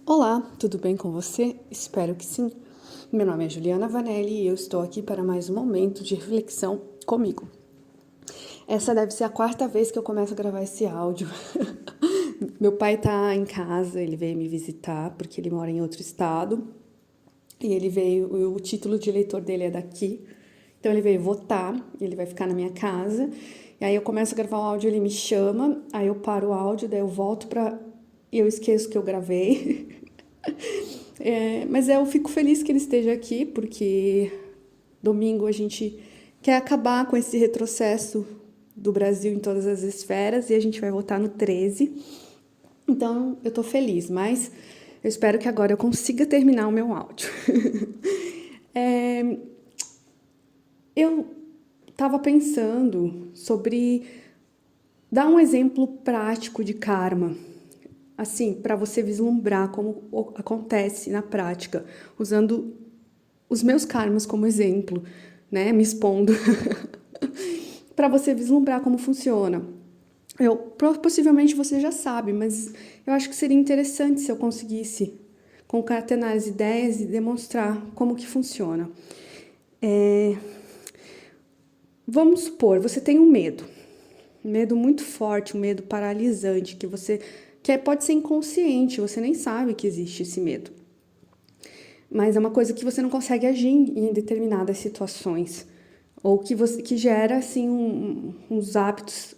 Olá, tudo bem com você? Espero que sim. Meu nome é Juliana Vanelli e eu estou aqui para mais um momento de reflexão comigo. Essa deve ser a quarta vez que eu começo a gravar esse áudio. Meu pai está em casa, ele veio me visitar porque ele mora em outro estado e ele veio, o título de eleitor dele é daqui, então ele veio votar, ele vai ficar na minha casa. E aí eu começo a gravar o áudio, ele me chama, aí eu paro o áudio, daí eu volto para e eu esqueço que eu gravei. Mas eu fico feliz que ele esteja aqui, porque domingo a gente quer acabar com esse retrocesso do Brasil em todas as esferas e a gente vai votar no 13. Então eu tô feliz, mas eu espero que agora eu consiga terminar o meu áudio. Eu estava pensando sobre dar um exemplo prático de karma, assim, para você vislumbrar como acontece na prática, usando os meus karmas como exemplo, né, me expondo, para você vislumbrar como funciona. Possivelmente você já sabe, mas eu acho que seria interessante se eu conseguisse concatenar as ideias e demonstrar como que funciona. Vamos supor, você tem um medo muito forte, um medo paralisante, pode ser inconsciente, você nem sabe que existe esse medo. Mas é uma coisa que você não consegue agir em determinadas situações, ou que gera assim uns hábitos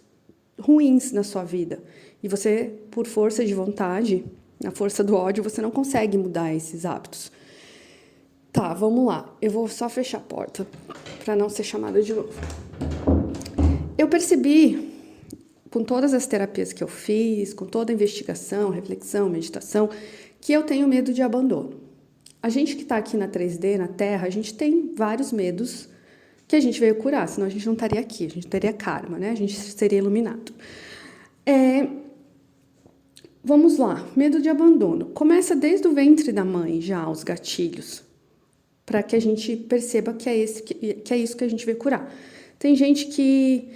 ruins na sua vida. E você, por força de vontade, na força do ódio, você não consegue mudar esses hábitos. Tá, vamos lá. Eu vou só fechar a porta para não ser chamada de novo. Eu percebi, com todas as terapias que eu fiz, com toda a investigação, reflexão, meditação, que eu tenho medo de abandono. A gente que está aqui na 3D, na Terra, a gente tem vários medos que a gente veio curar, senão a gente não estaria aqui, a gente teria karma, né? A gente seria iluminado. Vamos lá, medo de abandono. Começa desde o ventre da mãe já, os gatilhos, para que a gente perceba que é isso que a gente veio curar. Tem gente que,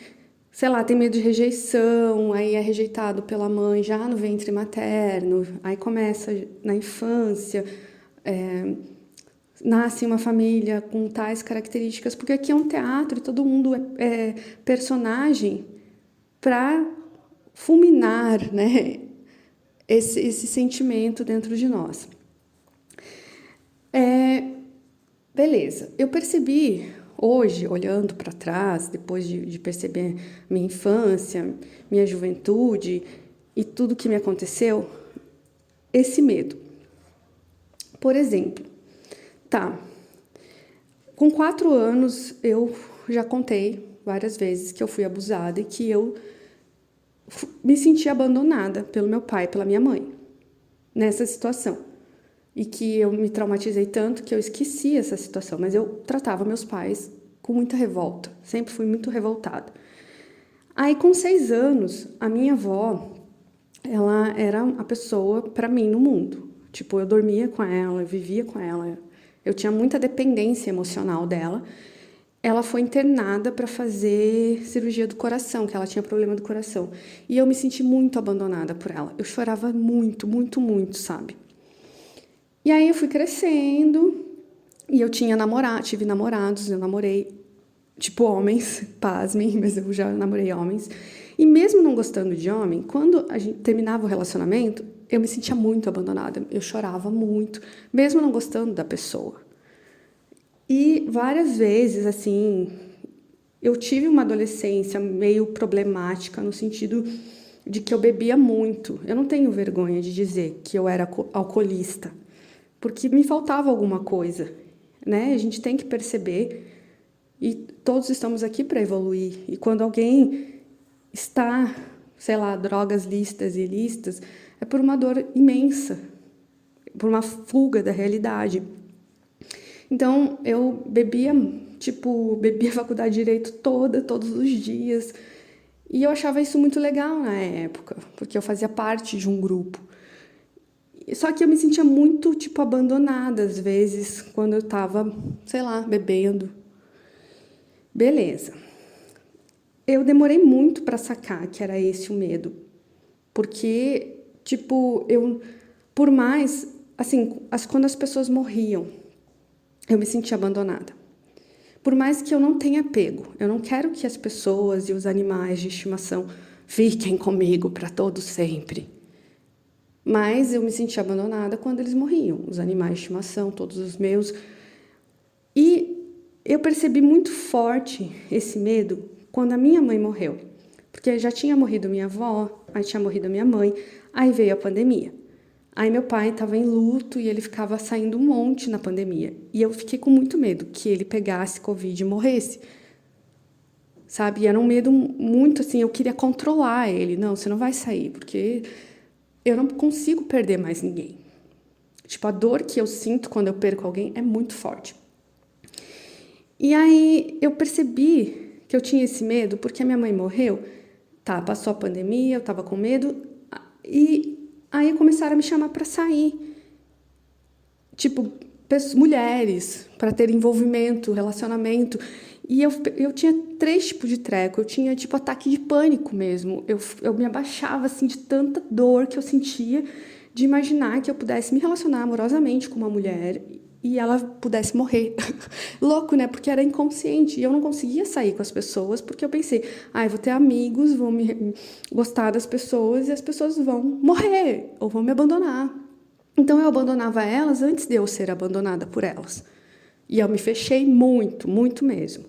sei lá, tem medo de rejeição, aí é rejeitado pela mãe já no ventre materno, aí começa na infância, nasce uma família com tais características, porque aqui é um teatro e todo mundo é personagem para fulminar, né, esse sentimento dentro de nós. Beleza, eu percebi hoje, olhando para trás, depois de perceber minha infância, minha juventude e tudo que me aconteceu, esse medo. Por exemplo, com 4 anos eu já contei várias vezes que eu fui abusada e que eu me senti abandonada pelo meu pai, pela minha mãe, nessa situação. E que eu me traumatizei tanto que eu esqueci essa situação, mas eu tratava meus pais com muita revolta, sempre fui muito revoltada. Aí, com 6 anos, a minha avó, ela era a pessoa para mim no mundo. Tipo, eu dormia com ela, eu vivia com ela, eu tinha muita dependência emocional dela. Ela foi internada para fazer cirurgia do coração, que ela tinha problema do coração. E eu me senti muito abandonada por ela. Eu chorava muito, muito, muito, sabe? E aí eu fui crescendo e eu tive namorados, eu namorei, tipo, homens, pasmem, mas eu já namorei homens. E mesmo não gostando de homem, quando a gente terminava o relacionamento, eu me sentia muito abandonada, eu chorava muito, mesmo não gostando da pessoa. E várias vezes, assim, eu tive uma adolescência meio problemática no sentido de que eu bebia muito. Eu não tenho vergonha de dizer que eu era alcoolista, porque me faltava alguma coisa, né? A gente tem que perceber e todos estamos aqui para evoluir. E quando alguém está, sei lá, drogas listas e ilícitas, é por uma dor imensa, por uma fuga da realidade. Então, eu bebia a faculdade de Direito todos os dias. E eu achava isso muito legal na época, porque eu fazia parte de um grupo. Só que eu me sentia muito, abandonada às vezes, quando eu tava, sei lá, bebendo. Beleza. Eu demorei muito para sacar que era esse o medo. Porque, por mais assim, quando as pessoas morriam, eu me sentia abandonada. Por mais que eu não tenha apego, eu não quero que as pessoas e os animais de estimação fiquem comigo para todo sempre. Mas eu me sentia abandonada quando eles morriam, os animais de estimação, todos os meus. E eu percebi muito forte esse medo quando a minha mãe morreu. Porque já tinha morrido minha avó, aí tinha morrido a minha mãe, aí veio a pandemia. Aí meu pai estava em luto e ele ficava saindo um monte na pandemia. E eu fiquei com muito medo que ele pegasse Covid e morresse. Sabe? E era um medo muito assim, eu queria controlar ele. Não, você não vai sair, porque eu não consigo perder mais ninguém. Tipo, a dor que eu sinto quando eu perco alguém é muito forte. E aí eu percebi que eu tinha esse medo porque a minha mãe morreu. Tá, passou a pandemia, eu tava com medo. E aí começaram a me chamar para sair. Tipo, mulheres, para ter envolvimento, relacionamento. E eu tinha 3 tipos de treco. Eu tinha, tipo, ataque de pânico mesmo. Eu me abaixava, assim, de tanta dor que eu sentia de imaginar que eu pudesse me relacionar amorosamente com uma mulher e ela pudesse morrer. Louco, né? Porque era inconsciente. E eu não conseguia sair com as pessoas porque eu pensei, eu vou ter amigos, vou gostar das pessoas e as pessoas vão morrer ou vão me abandonar. Então eu abandonava elas antes de eu ser abandonada por elas. E eu me fechei muito, muito mesmo.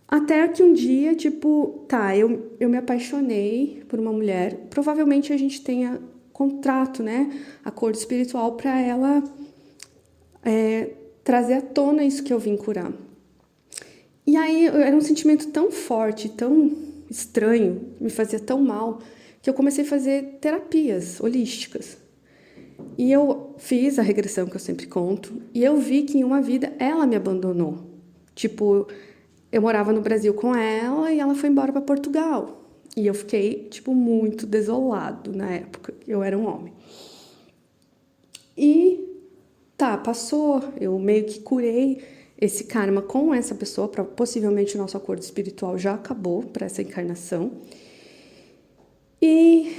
Até que um dia, tipo, eu me apaixonei por uma mulher. Provavelmente a gente tenha contrato, né? Acordo espiritual para ela trazer à tona isso que eu vim curar. E aí era um sentimento tão forte, tão estranho, me fazia tão mal, que eu comecei a fazer terapias holísticas. E eu fiz a regressão que eu sempre conto, e eu vi que em uma vida ela me abandonou. Tipo, eu morava no Brasil com ela e ela foi embora para Portugal. E eu fiquei, tipo, muito desolado na época. Eu era um homem. E passou. Eu meio que curei esse karma com essa pessoa. Possivelmente o nosso acordo espiritual já acabou para essa encarnação. E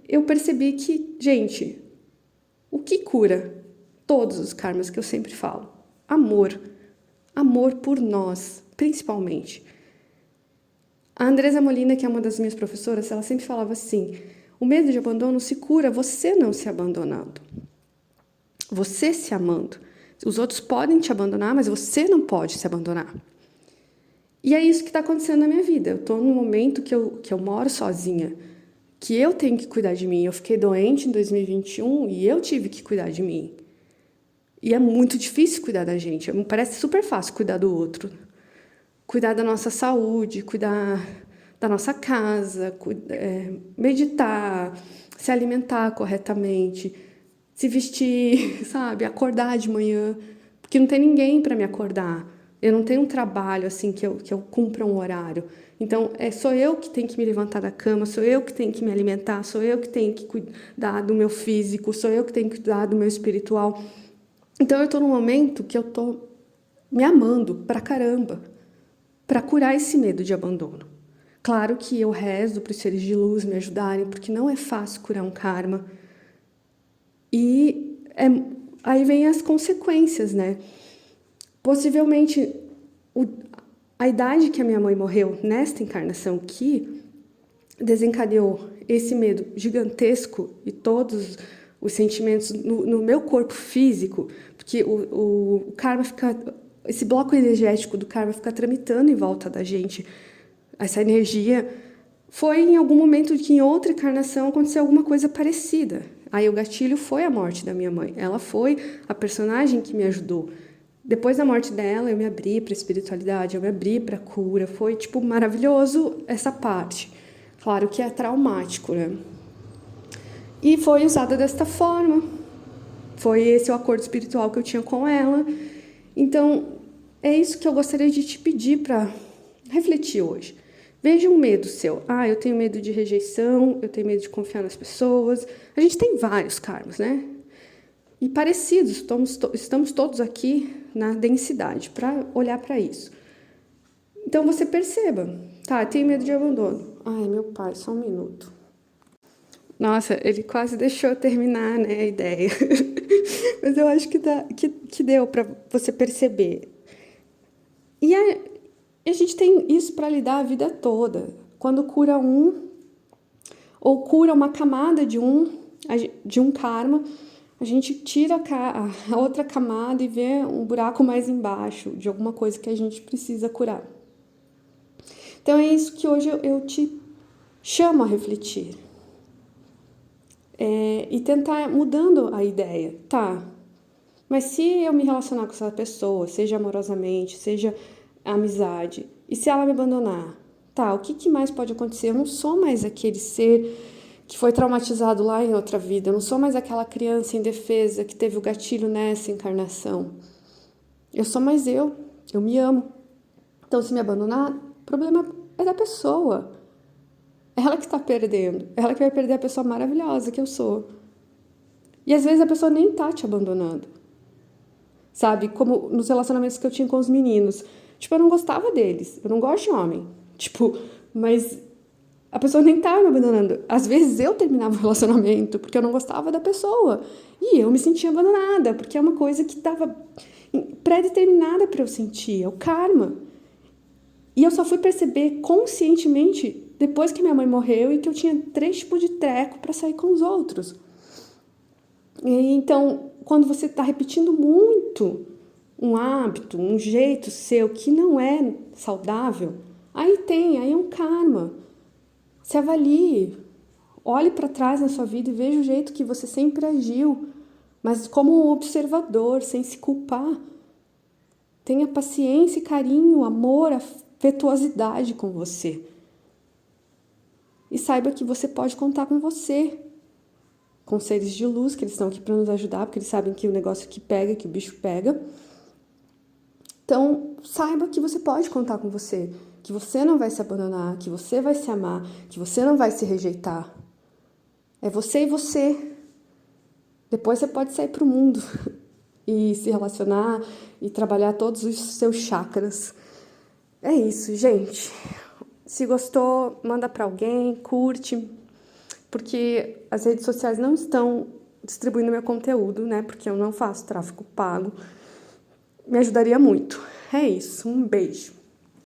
eu percebi que, gente, o que cura todos os karmas que eu sempre falo? Amor. Amor por nós, principalmente. A Andresa Molina, que é uma das minhas professoras, ela sempre falava assim: o medo de abandono se cura você não se abandonando. Você se amando. Os outros podem te abandonar, mas você não pode se abandonar. E é isso que está acontecendo na minha vida. Eu estou num momento que eu moro sozinha, que eu tenho que cuidar de mim. Eu fiquei doente em 2021 e eu tive que cuidar de mim. E é muito difícil cuidar da gente. Parece super fácil cuidar do outro. Cuidar da nossa saúde, cuidar da nossa casa, meditar, se alimentar corretamente, se vestir, sabe? Acordar de manhã. Porque não tem ninguém para me acordar. Eu não tenho um trabalho assim que eu cumpra um horário. Então, sou eu que tenho que me levantar da cama, sou eu que tenho que me alimentar, sou eu que tenho que cuidar do meu físico, sou eu que tenho que cuidar do meu espiritual. Então, eu estou num momento que eu estou me amando pra caramba, para curar esse medo de abandono. Claro que eu rezo para os seres de luz me ajudarem, porque não é fácil curar um karma. E aí vem as consequências, né? Possivelmente, a idade que a minha mãe morreu nesta encarnação que desencadeou esse medo gigantesco e todos os sentimentos no meu corpo físico, porque o karma fica, esse bloco energético do karma fica tramitando em volta da gente, essa energia, foi em algum momento que em outra encarnação aconteceu alguma coisa parecida. Aí o gatilho foi a morte da minha mãe, ela foi a personagem que me ajudou. Depois da morte dela, eu me abri para a espiritualidade, eu me abri para a cura, foi, tipo, maravilhoso essa parte. Claro que é traumático, né? E foi usada desta forma. Foi esse o acordo espiritual que eu tinha com ela. Então, é isso que eu gostaria de te pedir para refletir hoje. Veja um medo seu. Eu tenho medo de rejeição, eu tenho medo de confiar nas pessoas. A gente tem vários karmas, né? E parecidos, estamos todos aqui na densidade para olhar para isso. Então você perceba, tenho medo de abandono. Ai, meu pai, só um minuto. Nossa, ele quase deixou eu terminar, né, a ideia. Mas eu acho que deu para você perceber. E a gente tem isso para lidar a vida toda. Quando cura um, ou cura uma camada de um karma, a gente tira a outra camada e vê um buraco mais embaixo de alguma coisa que a gente precisa curar. Então é isso que hoje eu te chamo a refletir. E tentar mudando a ideia. Tá, mas se eu me relacionar com essa pessoa, seja amorosamente, seja amizade, e se ela me abandonar? Tá, o que mais pode acontecer? Eu não sou mais aquele ser que foi traumatizado lá em outra vida. Eu não sou mais aquela criança indefesa que teve o gatilho nessa encarnação. Eu sou mais eu me amo. Então, se me abandonar, o problema é da pessoa. É ela que está perdendo. É ela que vai perder a pessoa maravilhosa que eu sou. E às vezes a pessoa nem tá te abandonando. Sabe? Como nos relacionamentos que eu tinha com os meninos. Tipo, eu não gostava deles. Eu não gosto de homem. Tipo, mas a pessoa nem tava me abandonando. Às vezes eu terminava o relacionamento porque eu não gostava da pessoa. E eu me sentia abandonada, porque é uma coisa que estava pré-determinada para eu sentir. É o karma. E eu só fui perceber conscientemente depois que minha mãe morreu e que eu tinha 3 tipos de treco para sair com os outros. E então, quando você está repetindo muito um hábito, um jeito seu que não é saudável, aí é um karma. Se avalie, olhe para trás na sua vida e veja o jeito que você sempre agiu, mas como um observador, sem se culpar. Tenha paciência, carinho, amor, afetuosidade com você. E saiba que você pode contar com você, com seres de luz, que eles estão aqui para nos ajudar, porque eles sabem que o negócio que pega, que o bicho pega. Então, saiba que você pode contar com você, que você não vai se abandonar, que você vai se amar, que você não vai se rejeitar. É você e você. Depois você pode sair para o mundo e se relacionar e trabalhar todos os seus chakras. É isso, gente. Se gostou, manda para alguém, curte, porque as redes sociais não estão distribuindo meu conteúdo, né? Porque eu não faço tráfego pago. Me ajudaria muito. É isso, um beijo.